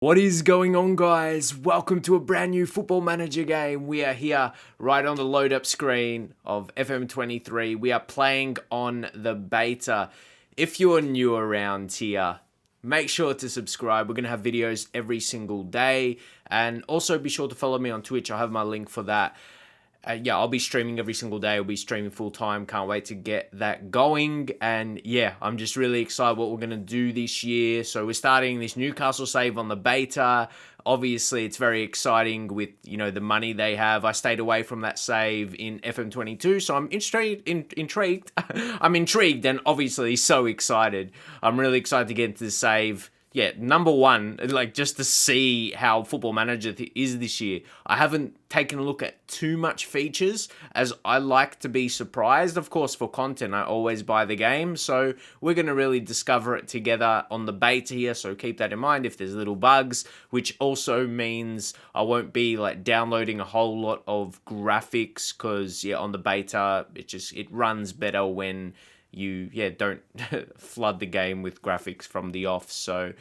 What is going on, guys? Welcome to a brand new Football Manager game. We are here right on the load up screen of FM23. We are playing on the beta. If you're new around here, make sure to subscribe. We're going to have videos every single day. And also be sure to follow me on Twitch. I'll have my link for that. I'll be streaming every single day. I'll be streaming full time. Can't wait to get that going. And yeah, I'm just really excited what we're going to do this year. So we're starting this Newcastle save on the beta. Obviously, it's very exciting with, the money they have. I stayed away from that save in FM22, so I'm intrigued. I'm intrigued and obviously so excited. I'm really excited to get into the save. Yeah, number one, just to see how Football Manager is this year. I haven't taken a look at too much features, as I like to be surprised. Of course, for content, I always buy the game, so we're going to really discover it together on the beta here, so keep that in mind if there's little bugs, which also means I won't be downloading a whole lot of graphics, because on the beta, it runs better when you don't flood the game with graphics from the off. So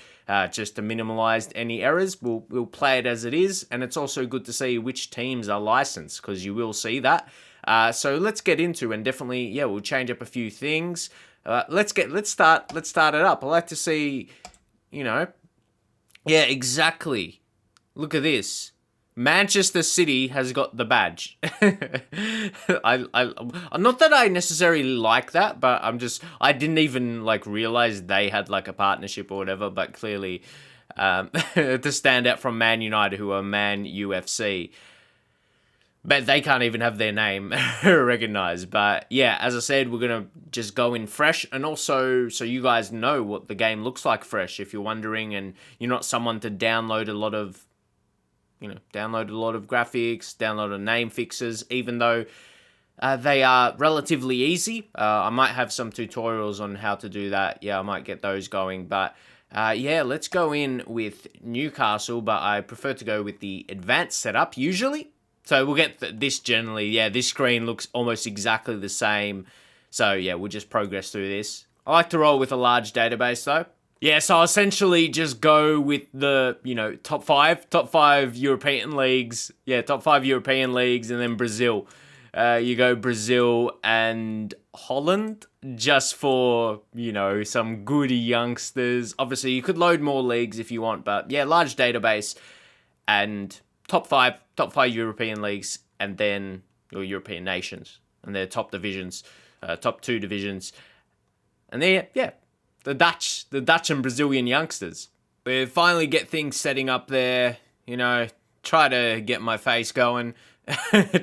just to minimize any errors, we'll play it as it is. And it's also good to see which teams are licensed, because you will see that. So let's get into, and definitely we'll change up a few things. Let's start it up. I like to see, exactly. Look at this. Manchester City has got the badge. I not that I necessarily like that, but I didn't even realize they had a partnership or whatever, but clearly to stand out from Man United, who are Man UFC. But they can't even have their name recognized. But yeah, as I said, we're going to just go in fresh. And also, so you guys know what the game looks like fresh, if you're wondering, and you're not someone to download a lot of graphics, download a name fixes, even though they are relatively easy. I might have some tutorials on how to do that. Yeah, I might get those going. But let's go in with Newcastle, but I prefer to go with the advanced setup usually. So we'll get this generally. Yeah, this screen looks almost exactly the same. So yeah, we'll just progress through this. I like to roll with a large database though. Yeah, so I'll essentially just go with the, top five European leagues. Yeah, top 5 European leagues, and then Brazil. You go Brazil and Holland just for, some goody youngsters. Obviously, you could load more leagues if you want, but yeah, large database and top five European leagues, and then your European nations and their top divisions, top 2 divisions. And then, the Dutch and Brazilian youngsters. We finally get things setting up there, try to get my face going,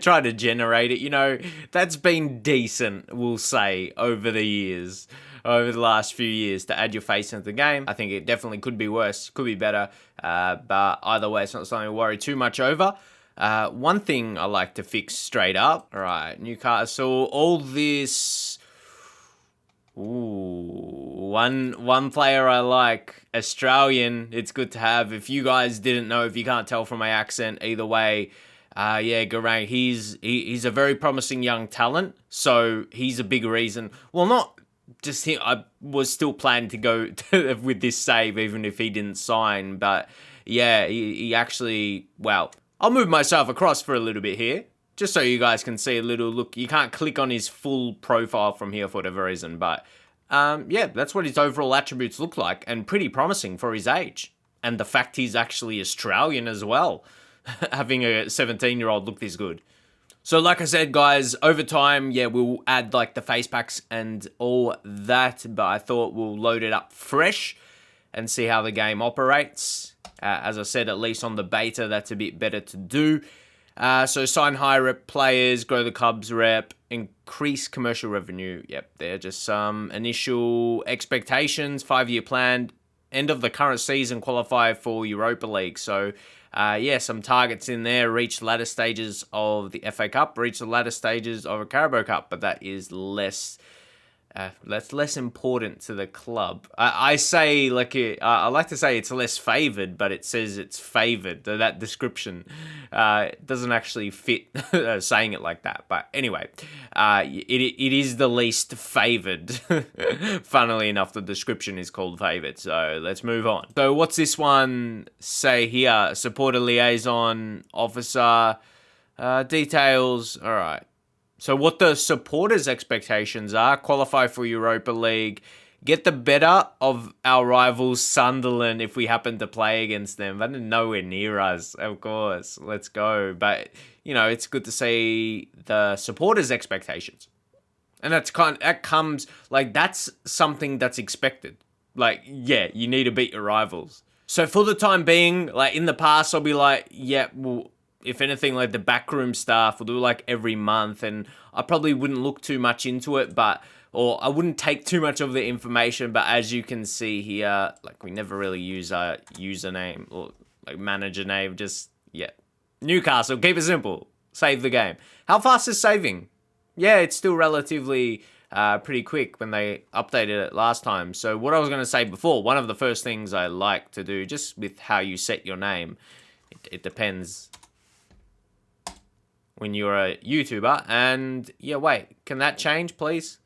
try to generate it, that's been decent, we'll say, over the last few years, to add your face into the game. I think it definitely could be worse, could be better, but either way, it's not something to worry too much over. One thing I like to fix straight up, all right, Newcastle, all this... Ooh, one player I like, Australian, it's good to have. If you guys didn't know, if you can't tell from my accent, either way, Garang, he's a very promising young talent, so he's a big reason. Well, not just him, I was still planning to go with this save, even if he didn't sign, but yeah, he actually, well, I'll move myself across for a little bit here, just so you guys can see a little look. You can't click on his full profile from here for whatever reason, but that's what his overall attributes look like, and pretty promising for his age. And the fact he's actually Australian as well, having a 17-year-old look this good. So like I said, guys, over time, we'll add the face packs and all that, but I thought we'll load it up fresh and see how the game operates. As I said, at least on the beta, that's a bit better to do. So sign high rep players, grow the club's rep, increase commercial revenue. Yep, they're just some initial expectations, 5-year plan, end of the current season, qualify for Europa League. So, some targets in there, reach latter stages of the FA Cup, reach the latter stages of a Carabao Cup, but that is less that's less important to the club. I say I like to say it's less favoured, but it says it's favoured. That description doesn't actually fit saying it like that. But anyway, it is the least favoured. Funnily enough, the description is called favoured. So let's move on. So what's this one say here? Supporter liaison officer details. All right. So what the supporters' expectations are: qualify for Europa League, get the better of our rivals Sunderland if we happen to play against them. But nowhere near us, of course. Let's go. But, it's good to see the supporters' expectations. And that's that's something that's expected. You need to beat your rivals. So for the time being, in the past, I'll be if anything, the backroom staff will do every month, and I probably wouldn't look too much into it, or I wouldn't take too much of the information. But as you can see here, we never really use our username or manager name. Newcastle, keep it simple. Save the game. How fast is saving? Yeah, it's still relatively pretty quick when they updated it last time. So what I was going to say before, one of the first things I like to do, just with how you set your name, it depends when you're a YouTuber. And wait, can that change, please?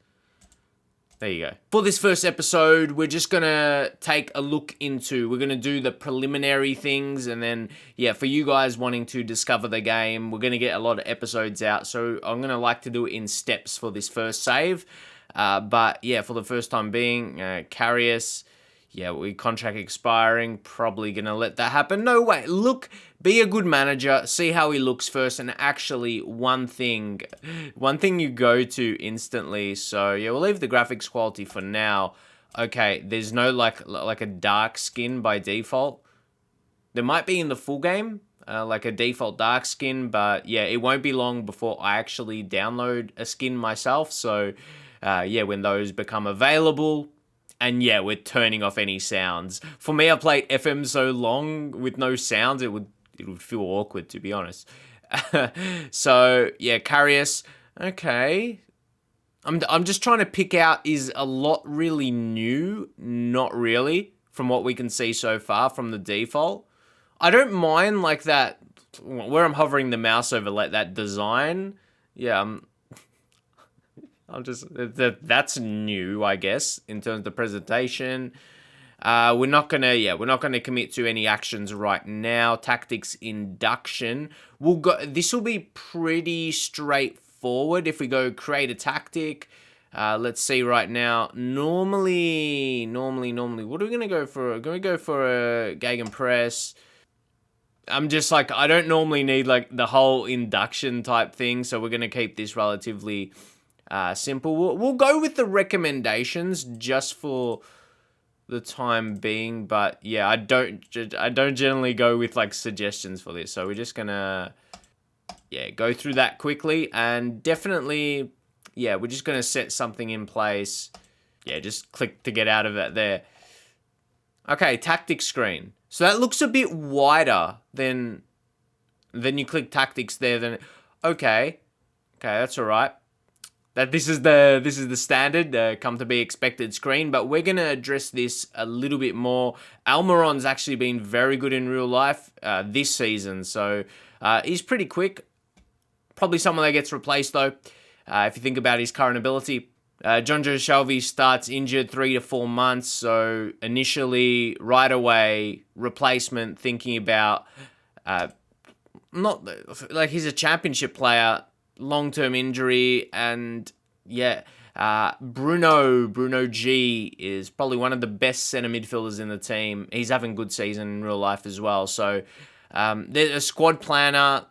There you go. For this first episode, we're just going to take a look we're going to do the preliminary things, and then, for you guys wanting to discover the game, we're going to get a lot of episodes out, so I'm going to like to do it in steps for this first save. But for the first time being, Karius, we contract expiring, probably going to let that happen. No, wait, be a good manager, see how he looks first, and actually one thing you go to instantly. So we'll leave the graphics quality for now. Okay, there's no like a dark skin by default. There might be in the full game, a default dark skin, but it won't be long before I actually download a skin myself. So when those become available. And we're turning off any sounds. For me, I played FM so long with no sounds, it would feel awkward, to be honest. So Karius. Okay. I'm just trying to pick out, is a lot really new? Not really, from what we can see so far from the default. I don't mind that where I'm hovering the mouse over that design. That's new, I guess, in terms of the presentation. We're not gonna commit to any actions right now. Tactics induction. This will be pretty straightforward if we go create a tactic. Let's see right now. Normally, what are we gonna go for? We're gonna go for a gegenpress. I'm just I don't normally need the whole induction type thing, so we're gonna keep this relatively simple. We'll go with the recommendations just for the time being, but I don't generally go with suggestions for this. So we're just gonna go through that quickly, and definitely we're just gonna set something in place. Just click to get out of it there. Okay, tactics screen. So that looks a bit wider than you click tactics there. Okay, that's all right. That this is the standard come to be expected screen, but we're gonna address this a little bit more. Almiron's actually been very good in real life this season, so he's pretty quick. Probably someone that gets replaced though, if you think about his current ability. Jonjo Shelvey starts injured 3 to 4 months, so initially right away replacement. Thinking about not he's a championship player. Long-term injury, and Bruno G is probably one of the best centre midfielders in the team. He's having a good season in real life as well. So there's a squad planner,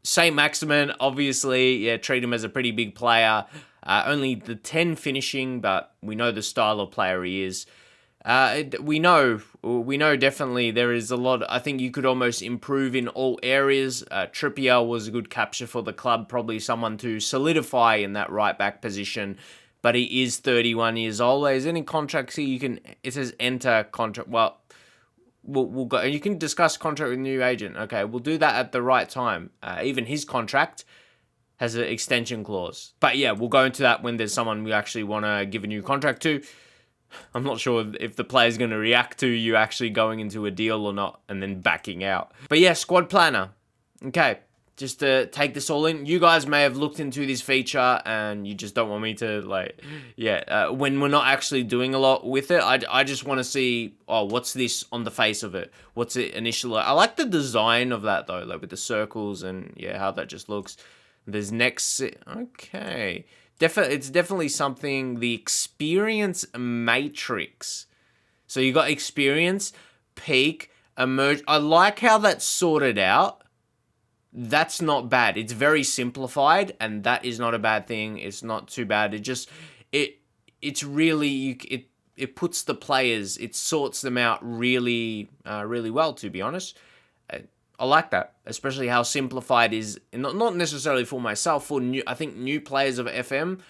Saint Maximin, obviously, treat him as a pretty big player. Only the 10 finishing, but we know the style of player he is. We know definitely there is a lot. I think you could almost improve in all areas. Trippier was a good capture for the club, probably someone to solidify in that right back position. But he is 31 years old. There's any contracts here it says enter contract. Well, we'll go. You can discuss contract with new agent. Okay, we'll do that at the right time. Even his contract, has an extension clause. But yeah, we'll go into that when there's someone we actually want to give a new contract to. I'm not sure if the player's going to react to you actually going into a deal or not and then backing out. But yeah, squad planner. Okay, just to take this all in. You guys may have looked into this feature and you just don't want me to, when we're not actually doing a lot with it, I just want to see, what's this on the face of it? What's it initially? I like the design of that though, like with the circles and how that just looks. There's next, okay. It's definitely something, the experience matrix. So you got experience, peak, emerge. I like how that's sorted out. That's not bad. It's very simplified, and that is not a bad thing. It's not too bad. It's really, it puts the players, it sorts them out really well, to be honest. I like that, especially how simplified is, not necessarily for myself, I think new players of FM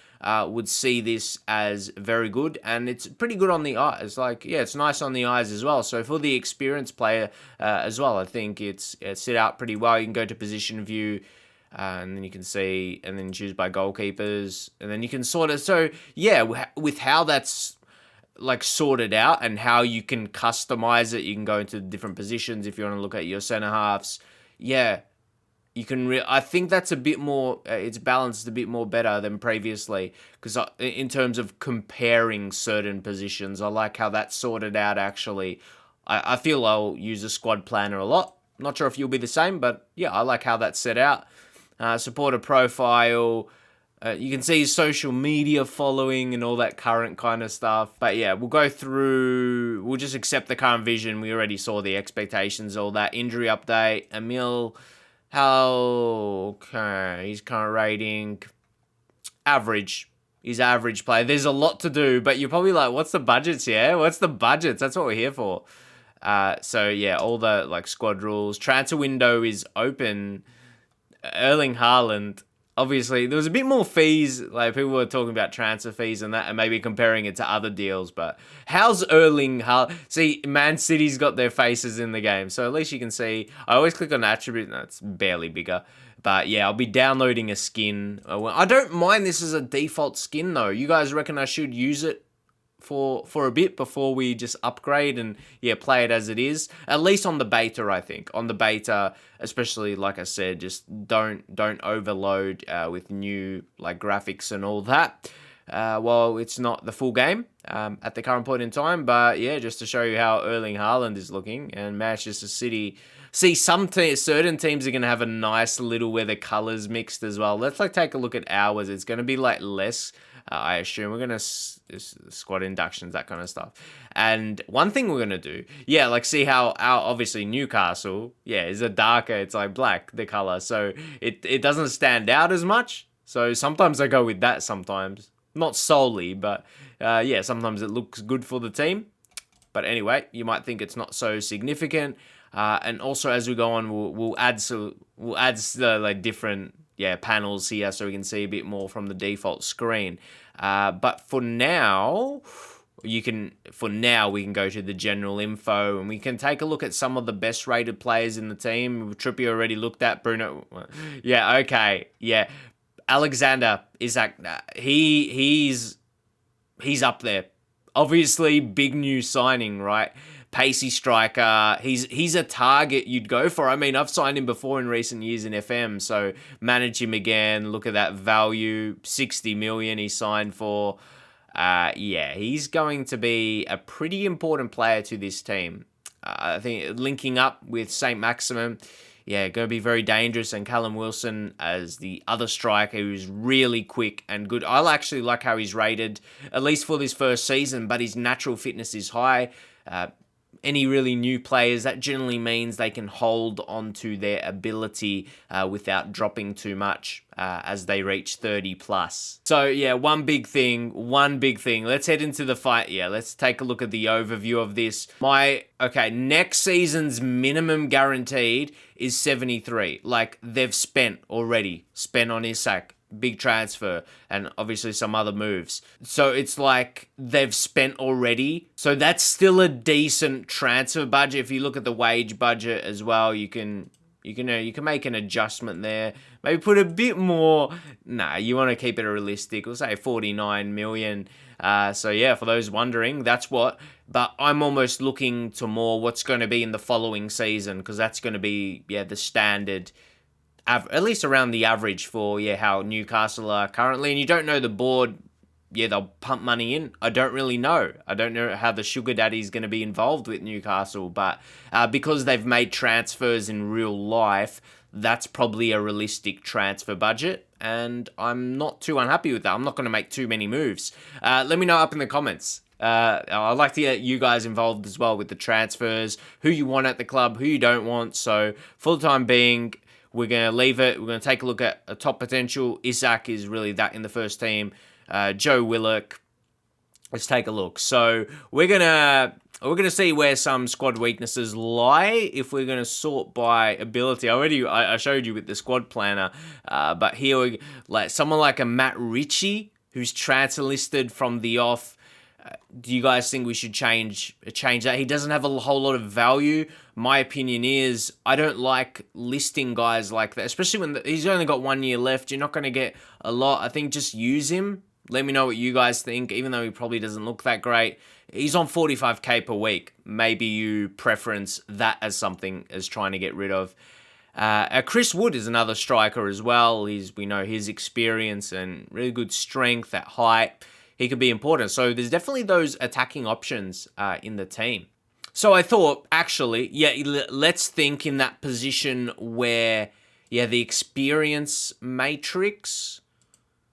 would see this as very good, and it's pretty good on the eyes. It's nice on the eyes as well. So for the experienced player as well, I think it's set out pretty well. You can go to position view, and then you can see, and then choose by goalkeepers, and then you can sort of, so yeah, with how that's sorted out and how you can customize it. You can go into different positions if you want to look at your center halves. Yeah, you can. I think that's a bit more. It's balanced a bit more better than previously, because in terms of comparing certain positions, I like how that's sorted out. Actually, I feel I'll use a squad planner a lot. Not sure if you'll be the same, but yeah, I like how that's set out. Supporter profile. You can see his social media following and all that current kind of stuff. But yeah, we'll go through, we'll just accept the current vision. We already saw the expectations, all that. Injury update, Emil, his current rating, average. He's average player. There's a lot to do, but you're probably like, what's the budgets here? What's the budgets? That's what we're here for. So yeah, all the squad rules. Transfer window is open. Erling Haaland. Obviously, there was a bit more fees, people were talking about transfer fees and that, and maybe comparing it to other deals, but how's Erling Haaland? See, Man City's got their faces in the game, so at least you can see, I always click on attribute, that's barely bigger, but yeah, I'll be downloading a skin. I don't mind this as a default skin though. You guys reckon I should use it for a bit before we just upgrade and play it as it is, at least on the beta? I think on the beta, especially, like I said, just don't overload with new graphics and all that. Well, it's not the full game at the current point in time, but yeah, just to show you how Erling Haaland is looking. And Manchester City, see, certain teams are going to have a nice little where the colors mixed as well. Let's take a look at ours. It's going to be less, I assume. We're going to squad inductions, that kind of stuff. And one thing we're going to do, see how our, obviously, Newcastle, is a darker, it's black, the color. So it doesn't stand out as much. So sometimes I go with that sometimes. Not solely, but sometimes it looks good for the team. But anyway, you might think it's not so significant. And also as we go on, we'll add the different panels here so we can see a bit more from the default screen. But for now, we can go to the general info and we can take a look at some of the best rated players in the team. Trippier already looked at. Bruno, Alexander Isak, he's up there. Obviously, big new signing, right? Pacey striker. He's a target you'd go for. I mean, I've signed him before in recent years in FM, so manage him again. Look at that value, 60 million he signed for. He's going to be a pretty important player to this team. I think linking up with St. Maximin, going to be very dangerous. And Callum Wilson as the other striker who's really quick and good. I actually like how he's rated, at least for this first season, but his natural fitness is high. Any really new players, that generally means they can hold on to their ability without dropping too much as they reach 30 plus. So one big thing. Let's head into the fight. Let's take a look at the overview of this. Next season's minimum guaranteed is 73. They've spent on Isak. Big transfer, and obviously some other moves. So it's they've spent already. So that's still a decent transfer budget. If you look at the wage budget as well, you can You can make an adjustment there. Maybe put a bit more. Nah, you want to keep it realistic. We'll say 49 million. So yeah, for those wondering, that's what. But I'm almost looking to more what's going to be in the following season, because that's going to be the standard, at least around the average for how Newcastle are currently. And you don't know the board. They'll pump money in. I don't really know. I don't know how the sugar daddy is going to be involved with Newcastle, but because they've made transfers in real life, that's probably a realistic transfer budget, and I'm not too unhappy with that. I'm not going to make too many moves. Let me know up in the comments. I'd like to get you guys involved as well with the transfers, who you want at the club, who you don't want. So for the time being, we're going to leave it. We're going to take a look at a top potential. Isaac is really that in the first team. Joe Willock. Let's take a look. So we're gonna see where some squad weaknesses lie if we're gonna sort by ability. I showed you with the squad planner, but here someone like a Matt Ritchie who's transfer listed from the off. Do you guys think we should change that? He doesn't have a whole lot of value. My opinion is I don't like listing guys like that, especially when he's only got 1 year left. You're not going to get a lot. I think just use him. Let me know what you guys think, even though he probably doesn't look that great. He's on 45k per week. Maybe you preference that as something as trying to get rid of. Chris Wood is another striker as well. We know his experience and really good strength at height. He could be important. So there's definitely those attacking options in the team. So I thought, actually, let's think in that position where, the experience matrix.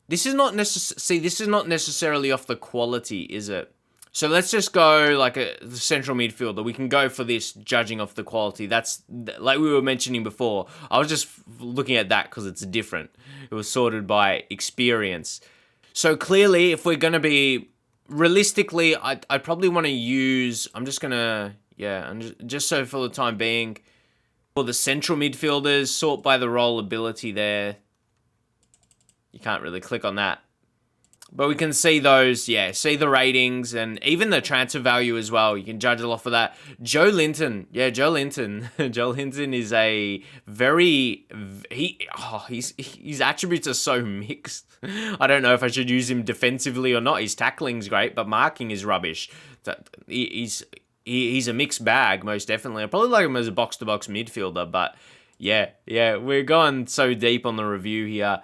This is not necessarily off the quality, is it? So let's just go like the central midfielder. We can go for this judging off the quality. That's like we were mentioning before. I was just looking at that because it's different. It was sorted by experience. So clearly, if we're going to be realistically, I probably want to use. I'm just gonna just so for the time being, for the central midfielders, sort by the role ability there. You can't really click on that. But we can see those, see the ratings and even the transfer value as well. You can judge it off of that. Joe Linton. Joe Linton. Joe Linton is a very... his attributes are so mixed. I don't know if I should use him defensively or not. His tackling's great, but marking is rubbish. He's a mixed bag, most definitely. I probably like him as a box-to-box midfielder, but we're going so deep on the review here.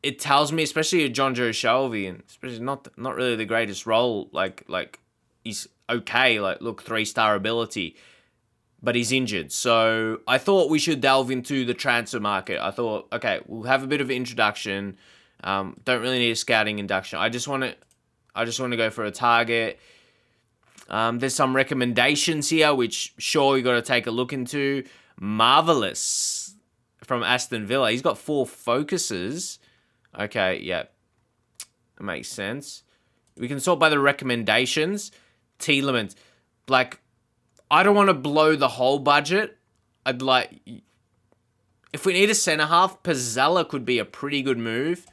It tells me, especially a John Joe Shelby, and especially not really the greatest role. Like he's okay. Like, look, 3-star ability, but he's injured. So I thought we should delve into the transfer market. I thought, okay, we'll have a bit of an introduction. Don't really need a scouting induction. I just want to go for a target. There's some recommendations here, which sure you got to take a look into. Marvelous from Aston Villa. He's got 4 focuses. Okay, that makes sense. We can sort by the recommendations. Tielemans. Like, I don't want to blow the whole budget. I'd like... If we need a centre-half, Pizzella could be a pretty good move.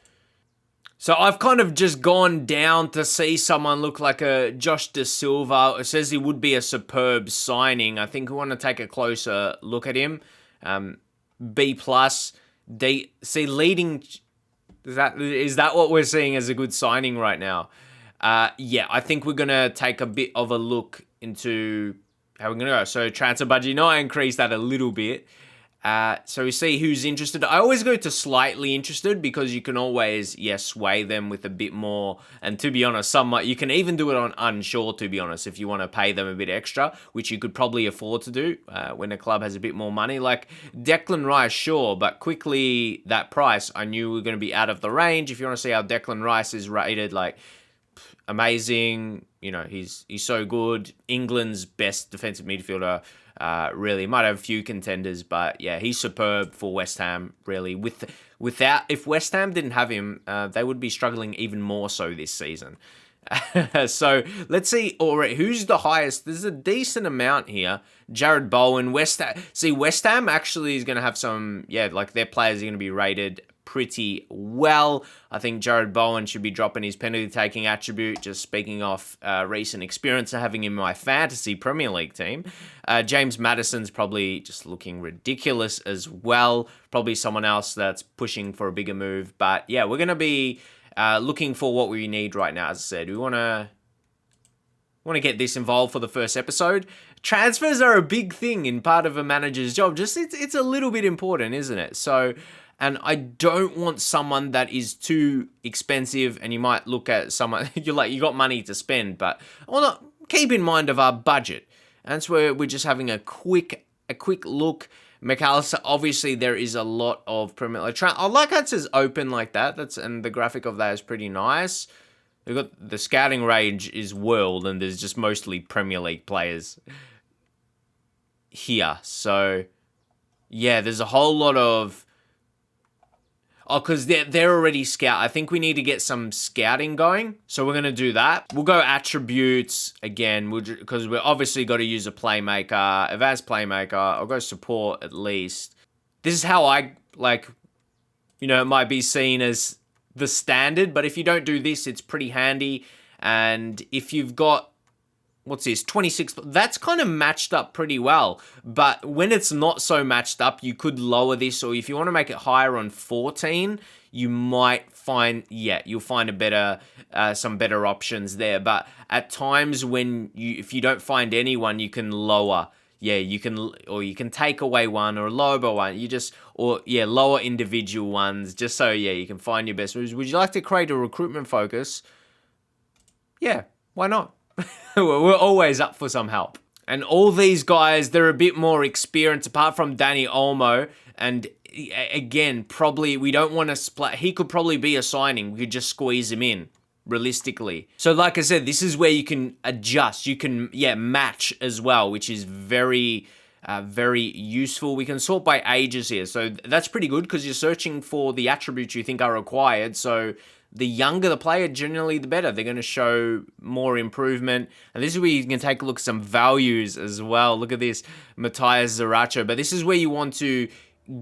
So I've kind of just gone down to see someone look like a Josh Da Silva. It says he would be a superb signing. I think we want to take a closer look at him. B+. D. See, leading... Is that what we're seeing as a good signing right now? I think we're going to take a bit of a look into how we're going to go. So transfer budget, I increased that a little bit. So we see who's interested. I always go to slightly interested because you can always, sway them with a bit more. And to be honest, you can even do it on unsure, to be honest, if you want to pay them a bit extra, which you could probably afford to do when a club has a bit more money. Like Declan Rice, sure, but quickly that price, I knew we were going to be out of the range. If you want to see how Declan Rice is rated, like amazing, he's so good. England's best defensive midfielder. Really might have a few contenders, but he's superb for West Ham. Really, if West Ham didn't have him, they would be struggling even more so this season. So let's see. Alright, who's the highest? There's a decent amount here. Jared Bowen, West Ham. See, West Ham actually is going to have some. Like their players are going to be rated pretty well. I think Jared Bowen should be dropping his penalty-taking attribute, just speaking off recent experience of having him in my fantasy Premier League team. James Maddison's probably just looking ridiculous as well. Probably someone else that's pushing for a bigger move. But yeah, we're going to be looking for what we need right now. As I said, we want to get this involved for the first episode. Transfers are a big thing in part of a manager's job. Just it's a little bit important, isn't it? So, and I don't want someone that is too expensive, and you might look at someone, you're like, you got money to spend, but keep in mind of our budget. And that's where we're just having a quick look. McAllister, obviously there is a lot of Premier League. I like how it says open like that. And the graphic of that is pretty nice. We've got the scouting range is world, and there's just mostly Premier League players here. So, yeah, there's a whole lot of... Oh, because they're already scout. I think we need to get some scouting going. So we're going to do that. We'll go attributes again, because we're obviously got to use a playmaker, advanced playmaker. I'll go support at least. This is how I, it might be seen as the standard, but if you don't do this, it's pretty handy. And if you've got, what's this, 26, that's kind of matched up pretty well. But when it's not so matched up, you could lower this, or if you want to make it higher on 14, you might find, you'll find some better options there. But at times if you don't find anyone, you can lower. Yeah, you can take away one or lower by one. Lower individual ones, just so, you can find your best moves. Would you like to create a recruitment focus? Yeah, why not? We're always up for some help. And all these guys, they're a bit more experienced, apart from Danny Olmo. And again, probably we don't want to split. He could probably be a signing. We could just squeeze him in, realistically. So like I said, this is where you can adjust. You can, match as well, which is very useful. We can sort by ages here. So that's pretty good, because you're searching for the attributes you think are required. So the younger the player, generally the better. They're going to show more improvement. And this is where you can take a look at some values as well. Look at this, Matthias Zaracho. But this is where you want to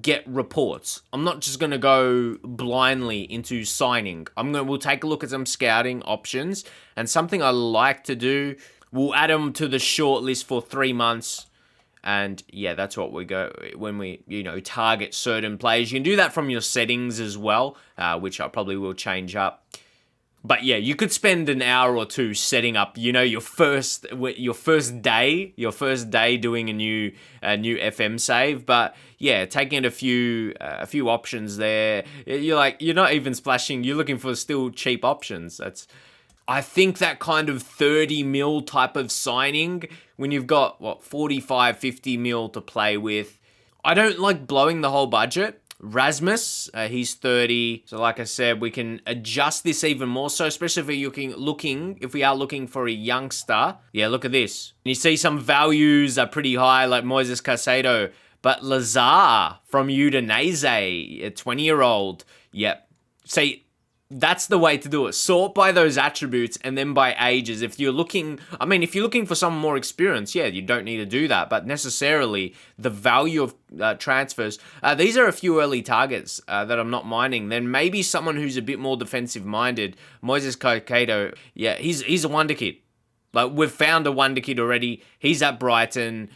get reports. I'm not just going to go blindly into signing. We'll take a look at some scouting options. And something I like to do, we'll add them to the short list for 3 months. And that's what we go when we, target certain players. You can do that from your settings as well, which I probably will change up. But you could spend an hour or two setting up, your first day doing a new FM save. But taking a few options there. You're not even splashing. You're looking for still cheap options. I think that kind of 30 mil type of signing, when you've got, 45, 50 mil to play with. I don't like blowing the whole budget. Rasmus, he's 30. So like I said, we can adjust this even more so, especially if we are looking for a youngster. Yeah, look at this. You see some values are pretty high, like Moises Caicedo. But Lazar from Udinese, a 20-year-old. Yep. See, that's the way to do it. Sort by those attributes and then by ages. If you're looking for someone more experienced, you don't need to do that. But necessarily, the value of transfers, these are a few early targets that I'm not minding. Then maybe someone who's a bit more defensive-minded. Moises Caicedo, he's a wonder kid. We've found a wonder kid already. He's at Brighton.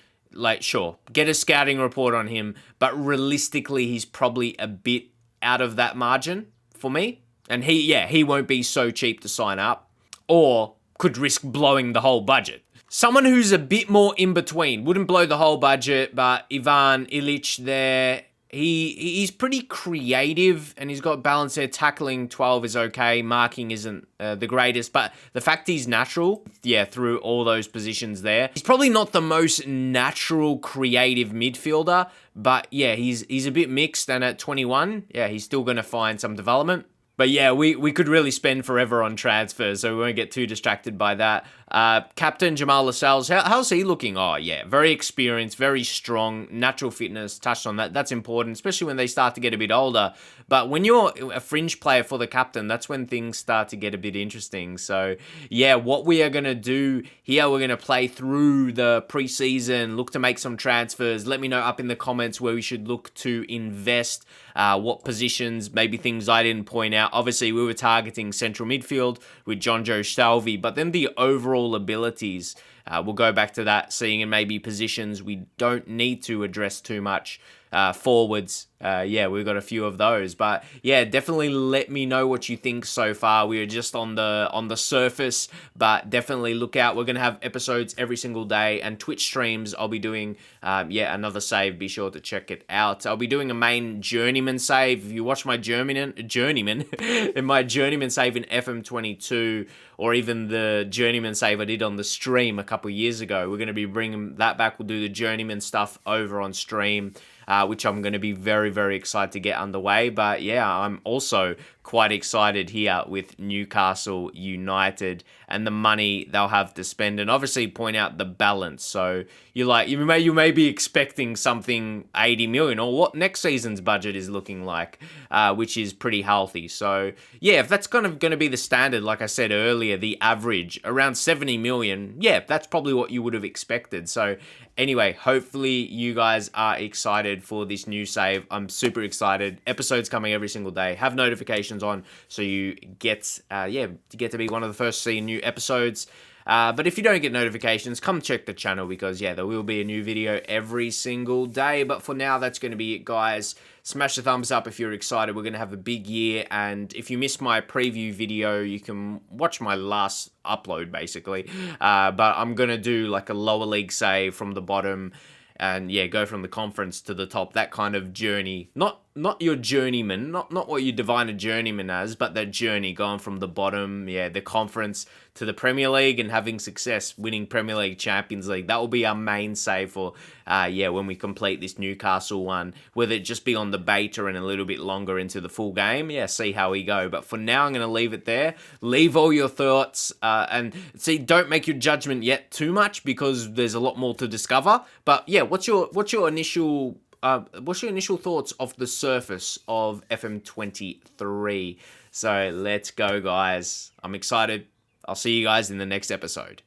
Sure, get a scouting report on him. But realistically, he's probably a bit out of that margin for me. And he won't be so cheap to sign up, or could risk blowing the whole budget. Someone who's a bit more in between, wouldn't blow the whole budget, but Ivan Ilic there, he's pretty creative, and he's got balance there. Tackling 12 is okay, marking isn't the greatest, but the fact he's natural, through all those positions there. He's probably not the most natural creative midfielder, but he's a bit mixed, and at 21, he's still going to find some development. But we could really spend forever on transfers, so we won't get too distracted by that. Captain Jamal Lascelles, how's he looking? Oh, yeah, very experienced, very strong, natural fitness, touched on that. That's important, especially when they start to get a bit older. But when you're a fringe player for the captain, that's when things start to get a bit interesting. So, yeah, what we are going to do here, we're going to play through the preseason, look to make some transfers. Let me know up in the comments where we should look to invest, what positions, maybe things I didn't point out. Obviously, we were targeting central midfield with Jonjo Shelvey, but then the overall abilities, we'll go back to that, seeing in maybe positions we don't need to address too much. Forwards, yeah, we've got a few of those, but yeah, definitely let me know what you think so far. We are just on the surface, but definitely look out. We're gonna have episodes every single day, and Twitch streams. I'll be doing, another save. Be sure to check it out. I'll be doing a main journeyman save. If you watch my journeyman in my journeyman save in FM22, or even the journeyman save I did on the stream a couple years ago, we're gonna be bringing that back. We'll do the journeyman stuff over on stream. Which I'm going to be very, very excited to get underway. But yeah, I'm also quite excited here with Newcastle United and the money they'll have to spend, and obviously point out the balance. So you may be expecting something 80 million, or what next season's budget is looking like, which is pretty healthy. So yeah, if that's kind of going to be the standard, like I said earlier, the average around 70 million, yeah, that's probably what you would have expected. So anyway, hopefully you guys are excited for this new save. I'm super excited. Episodes coming every single day. Have notifications on so you get to be one of the first to see new episodes. But if you don't get notifications, come check the channel, because yeah, there will be a new video every single day. But for now, that's going to be it, guys. Smash the thumbs up if you're excited. We're going to have a big year, and if you missed my preview video, you can watch my last upload, basically. But I'm going to do like a lower league save from the bottom, and yeah, go from the conference to the top. That kind of journey. Not your journeyman, not what you define a journeyman as, but that journey going from the bottom, yeah, the conference to the Premier League and having success, winning Premier League, Champions League. That will be our main save for, when we complete this Newcastle one, whether it just be on the beta and a little bit longer into the full game. Yeah, see how we go. But for now, I'm going to leave it there. Leave all your thoughts, and see, don't make your judgment yet too much, because there's a lot more to discover. But yeah, what's your initial thoughts off the surface of FM23? So let's go, guys. I'm excited. I'll see you guys in the next episode.